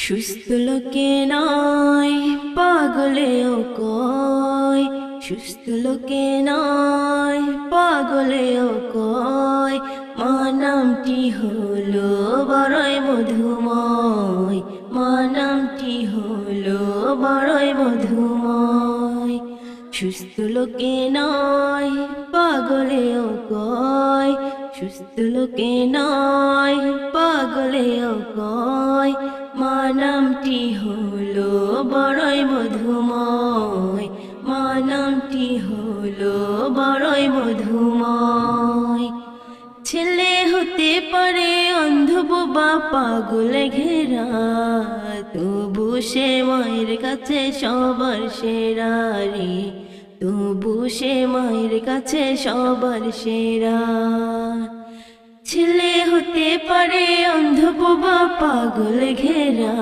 সুস্থ লোকে নয় পাগলেও কয়, সুস্থ লোকে নয় পাগলেও কয়, মা নামটি হলো বড়ই মধুময়, মা নামটি হলো বড়ই মধুময়। সুস্থ লোকে নয় পাগলেও কয়, সুস্থ লোকে নয় পাগলেও কয়, মা নামটি হলো বড়ই মধুময়, মা নামটি হলো বড়ই মধুময়। ছেলে হতে পারে অন্ধ বোবা পাগল ঘেরা, তবু সে মায়ের কাছে সবার সেরা রে, তবু সে মায়ের কাছে সবার সেরা। ছেলে হতে পারে অন্ধ বোবা পাগল ঘেরা,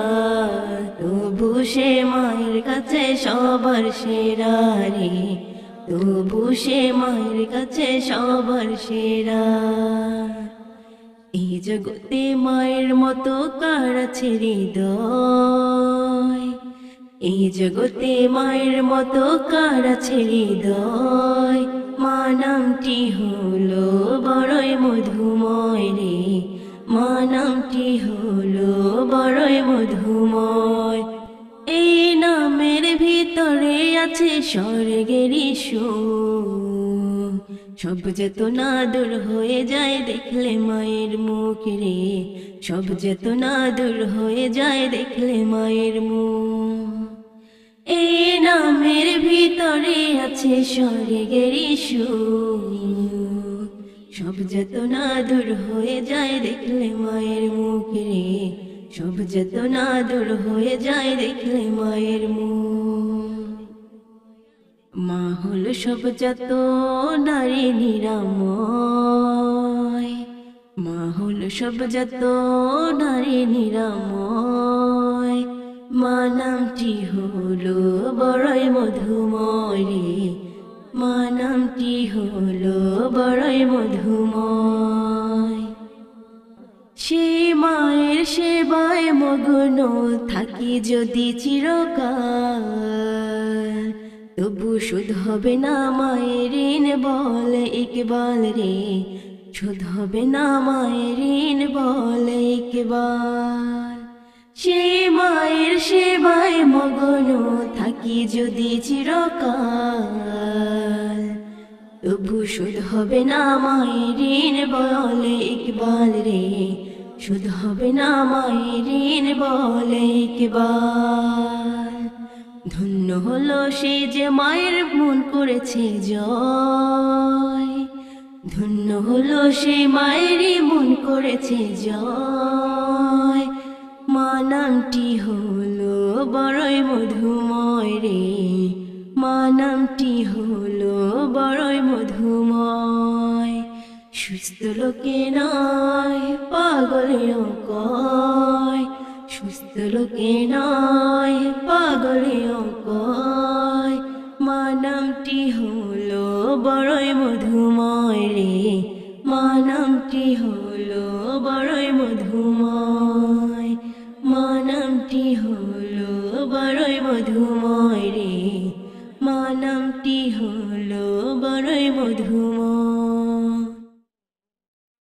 তবু সে মায়ের কাছে সবার সেরা রে, তবু সে মায়ের কাছে সবার সেরা। এই জগতে মায়ের মতো কার আছে হৃদয়, এই জগতে মায়ের মতো কার আছে হৃদয়, মা নামটি হলো বড়ই মধুময় রে, মা নামটি হলো বড়ই মধুময়। এই নামের ভিতরে আছে স্বর্গেরই সুর, সব চেতনা দূর হয়ে যায় দেখলে মায়ের মুখ রে, সব চেতনা দূর হয়ে যায় দেখলে মায়ের মুখ। এই নামের ভিতরে আছে স্বর্গেরই সুর, সব চেতনা দূর হয়ে যায় দেখলে মায়ের মুখ রে, সব চেতনা দূর হয়ে যায় দেখলে মায়ের মুখ। মা হলো সব যাতনারে নিরাময়, মা হলো সব যাতনারে নিরাময়, মা নামটি হলো বড়ই মধুময় রে, মা নামটি হলো বড়ই মধুময়। সেই মায়ের সেবায় মগ্ন থাকি যদি চিরকাল, তবু শোধ হবে না মায়ের ঋণ বল ইকবাল রে, শোধ হবে না মায়ের ঋণ বল ইকবাল। সেই মায়ের সেবায় মগ্ন থাকি যদি চিরকাল, তবু শোধ হবে না মায়ের ঋণ বল ইকবাল রে, শোধ হবে না মায়ের ঋণ বল ইকবাল। ধন্য হলো সে যে মায়ের মন করেছে জয়, ধন্য হলো সে মায়েরই মন করেছে জয়, মা নামটি হলো বড়ই মধুময় রে, মা নামটি হলো বড়ই মধুময়। সুস্থ লোকে নয় পাগলেও কয়, সুস্থ লোকে নয় পাগলেও কয়, মা নামটি হলো বড়ই মধুময় রে, মা নামটি হলো বড়ই মধুময়, মা নামটি হলো বড়ই মধুময় রে।